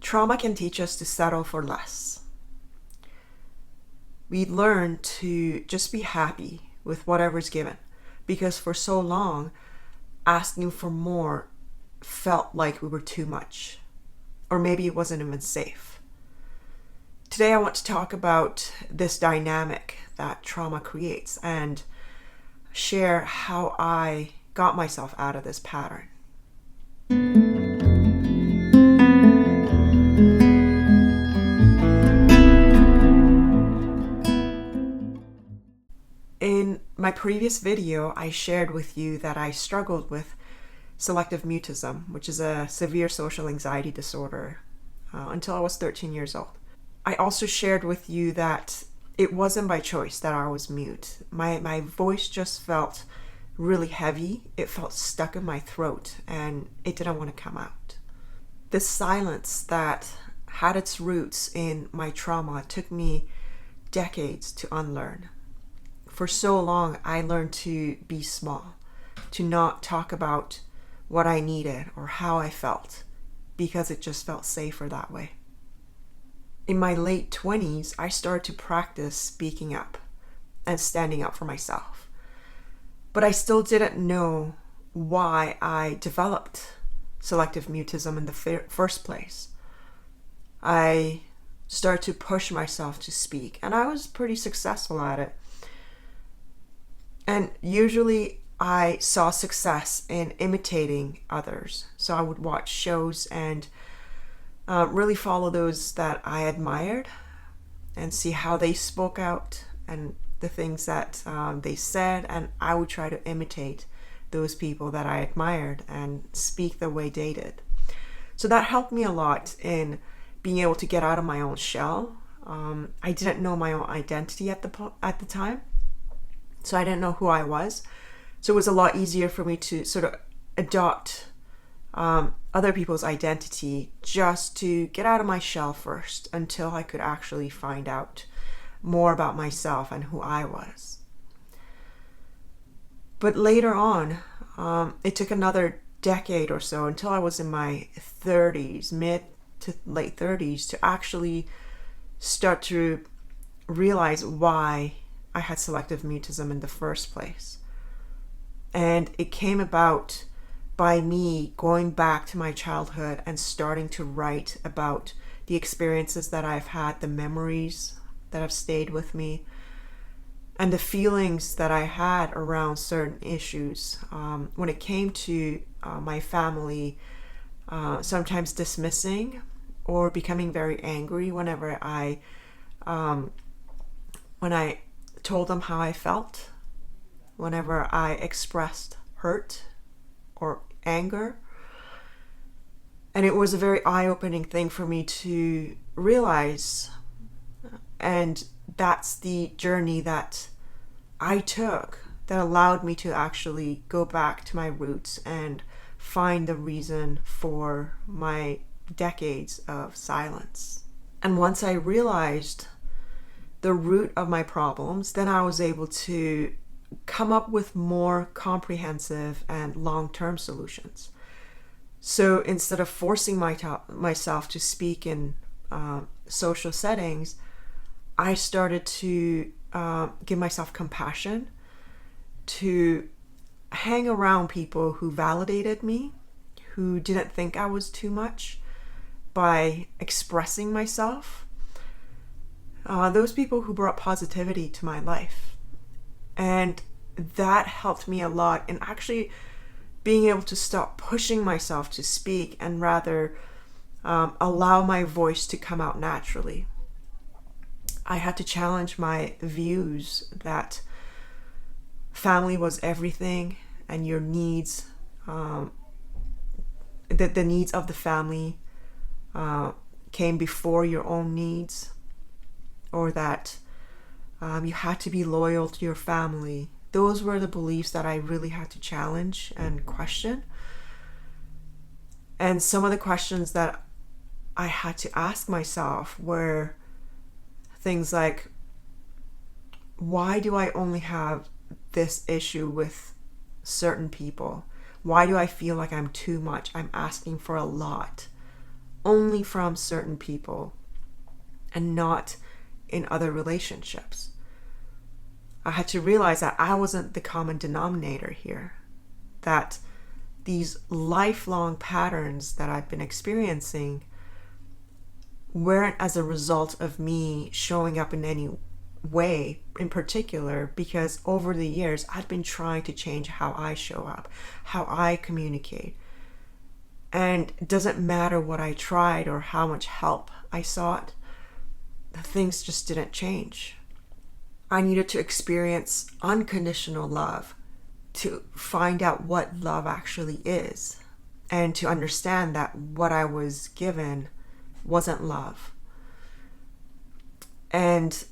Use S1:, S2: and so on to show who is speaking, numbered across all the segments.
S1: Trauma can teach us to settle for less. We learn to just be happy with whatever's given, because for so long, asking for more felt like we were too much, or maybe it wasn't even safe. Today, I want to talk about this dynamic that trauma creates and share how I got myself out of this pattern. In my previous video, I shared with you that I struggled with selective mutism, which is a severe social anxiety disorder, until I was 13 years old. I also shared with you that it wasn't by choice that I was mute. My voice just felt really heavy. It felt stuck in my throat and it didn't want to come out. This silence that had its roots in my trauma took me decades to unlearn. For so long, I learned to be small, to not talk about what I needed or how I felt, because it just felt safer that way. In my late 20s, I started to practice speaking up and standing up for myself. But I still didn't know why I developed selective mutism in the first place. I started to push myself to speak, and I was pretty successful at it. And usually I saw success in imitating others. So I would watch shows and really follow those that I admired and see how they spoke out and the things that they said. And I would try to imitate those people that I admired and speak the way they did. So that helped me a lot in being able to get out of my own shell. I didn't know my own identity at the time. So I didn't know who I was. So it was a lot easier for me to sort of adopt other people's identity just to get out of my shell first until I could actually find out more about myself and who I was. But later on, it took another decade or so until I was in my 30s, mid to late 30s, to actually start to realize why I had selective mutism in the first place. And it came about by me going back to my childhood and starting to write about the experiences that I've had, the memories that have stayed with me, and the feelings that I had around certain issues. When it came to my family, sometimes dismissing or becoming very angry whenever when I told them how I felt, whenever I expressed hurt or anger. And it was a very eye-opening thing for me to realize. And that's the journey that I took that allowed me to actually go back to my roots and find the reason for my decades of silence. And once I realized the root of my problems, then I was able to come up with more comprehensive and long-term solutions. So instead of forcing myself to speak in social settings, I started to give myself compassion, to hang around people who validated me, who didn't think I was too much by expressing myself. Those people who brought positivity to my life. And that helped me a lot in actually being able to stop pushing myself to speak and rather allow my voice to come out naturally. I had to challenge my views that family was everything and your needs, that the needs of the family came before your own needs, or that you had to be loyal to your family. Those were the beliefs that I really had to challenge and question. And some of the questions that I had to ask myself were things like, why do I only have this issue with certain people? Why do I feel like I'm too much? I'm asking for a lot. only from certain people and not in other relationships. I had to realize that I wasn't the common denominator here, that these lifelong patterns that I've been experiencing weren't as a result of me showing up in any way in particular, because over the years I'd been trying to change how I show up, how I communicate. And it doesn't matter what I tried or how much help I sought, things just didn't change. I needed to experience unconditional love to find out what love actually is, and to understand that what I was given wasn't love. And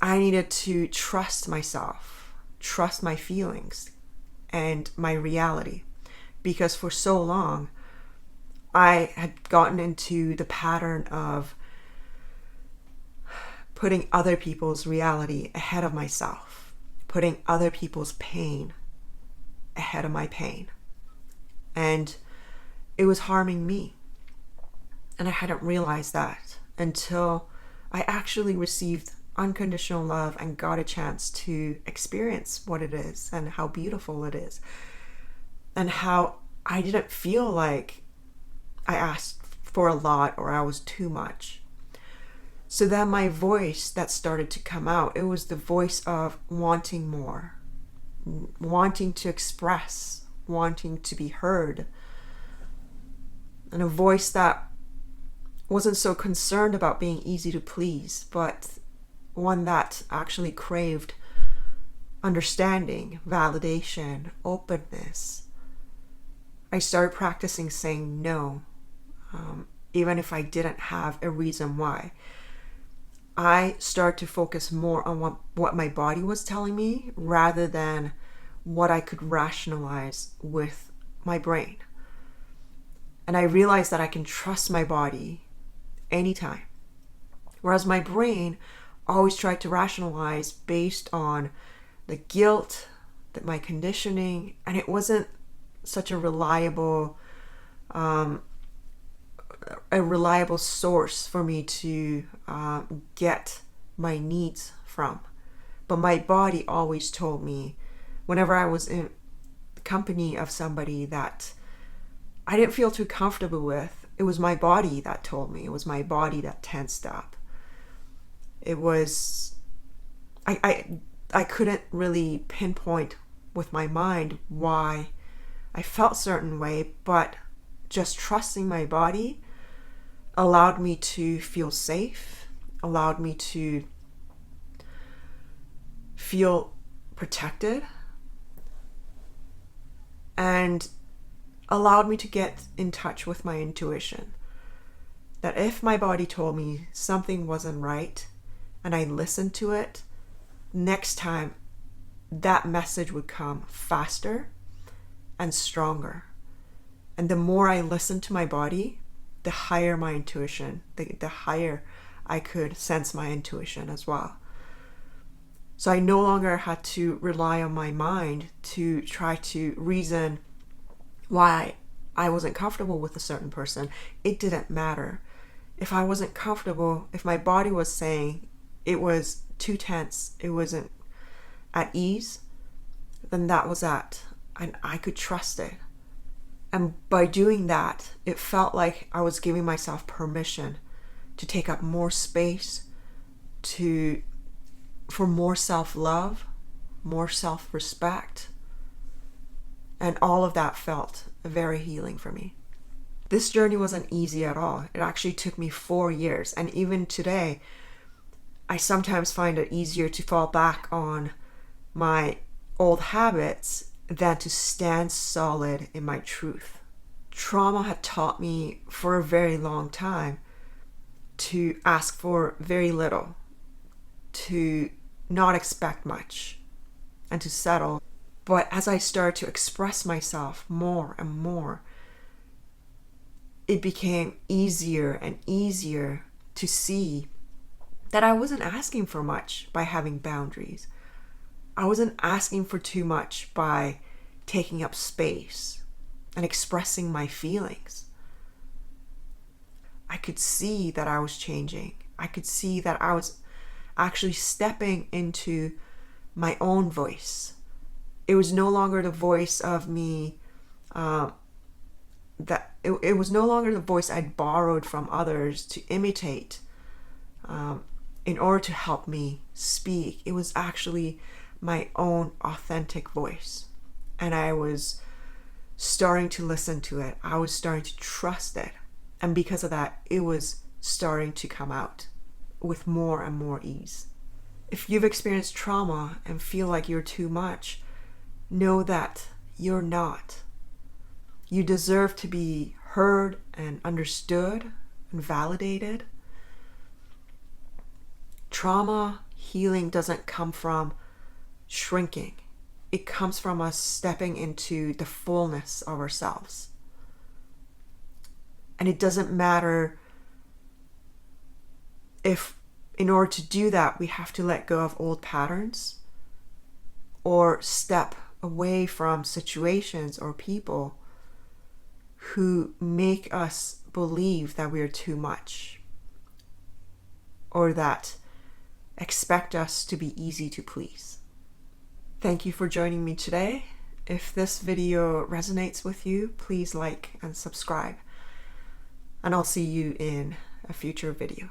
S1: I needed to trust myself, trust my feelings and my reality, because for so long I had gotten into the pattern of putting other people's reality ahead of myself, putting other people's pain ahead of my pain. And it was harming me. And I hadn't realized that until I actually received unconditional love and got a chance to experience what it is and how beautiful it is, and how I didn't feel like I asked for a lot or I was too much. So then my voice that started to come out, it was the voice of wanting more, wanting to express, wanting to be heard, and a voice that wasn't so concerned about being easy to please, but one that actually craved understanding, validation, openness. I started practicing saying no, even if I didn't have a reason why. I started to focus more on what my body was telling me rather than what I could rationalize with my brain. And I realized that I can trust my body anytime. Whereas my brain always tried to rationalize based on the guilt, that my conditioning, and it wasn't such a reliable source for me to get my needs from. But my body always told me, whenever I was in the company of somebody that I didn't feel too comfortable with, it was my body that told me. It was my body that tensed up. It was, I couldn't really pinpoint with my mind why I felt a certain way, but just trusting my body allowed me to feel safe, allowed me to feel protected, and allowed me to get in touch with my intuition. That if my body told me something wasn't right and I listened to it, next time that message would come faster and stronger. And the more I listened to my body, the higher my intuition, the higher I could sense my intuition as well. So I no longer had to rely on my mind to try to reason why I wasn't comfortable with a certain person. It didn't matter. If I wasn't comfortable, if my body was saying it was too tense, it wasn't at ease, then that was that. And I could trust it. And by doing that, it felt like I was giving myself permission to take up more space, for more self-love, more self-respect. And all of that felt very healing for me. This journey wasn't easy at all. It actually took me 4 years. And even today, I sometimes find it easier to fall back on my old habits than to stand solid in my truth. Trauma had taught me for a very long time to ask for very little, to not expect much, and to settle. But as I started to express myself more and more, it became easier and easier to see that I wasn't asking for much by having boundaries. I wasn't asking for too much by taking up space and expressing my feelings. I could see that I was changing. I could see that I was actually stepping into my own voice. It was no longer the voice of me, it was no longer the voice I'd borrowed from others to imitate in order to help me speak. It was actually my own authentic voice. And I was starting to listen to it. I was starting to trust it. And because of that, it was starting to come out with more and more ease. If you've experienced trauma and feel like you're too much, know that you're not. You deserve to be heard and understood and validated. Trauma healing doesn't come from shrinking. It comes from us stepping into the fullness of ourselves. And it doesn't matter if, in order to do that, we have to let go of old patterns or step away from situations or people who make us believe that we are too much or that expect us to be easy to please. Thank you for joining me today. If this video resonates with you, please like and subscribe. And I'll see you in a future video.